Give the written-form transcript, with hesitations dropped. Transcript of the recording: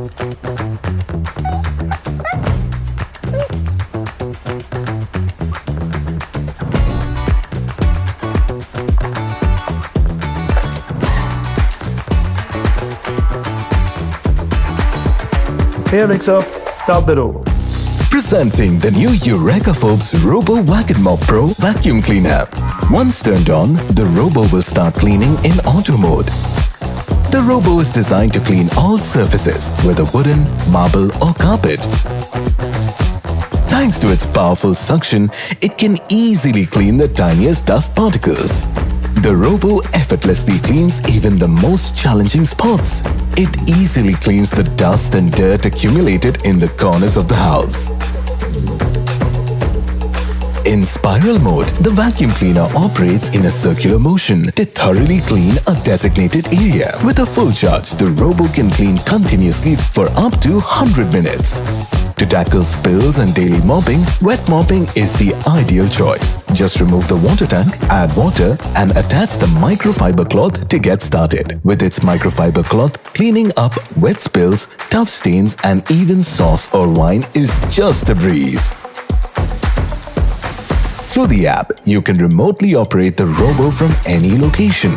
Hey Alexa, start the robot. Presenting the new Eureka Forbes Robo Vacuum Mop Pro vacuum cleaner. Once turned on, the Robo will start cleaning in auto mode. The Robo is designed to clean all surfaces, whether wooden, marble or carpet. Thanks to its powerful suction, it can easily clean the tiniest dust particles. The Robo effortlessly cleans even the most challenging spots. It easily cleans the dust and dirt accumulated in the corners of the house. In spiral mode, the vacuum cleaner operates in a circular motion to thoroughly clean a designated area. With a full charge, the Robo can clean continuously for up to 100 minutes. To tackle spills and daily mopping, wet mopping is the ideal choice. Just remove the water tank, add water and attach the microfiber cloth to get started. With its microfiber cloth, cleaning up wet spills, tough stains and even sauce or wine is just a breeze. Through the app, you can remotely operate the Robo from any location.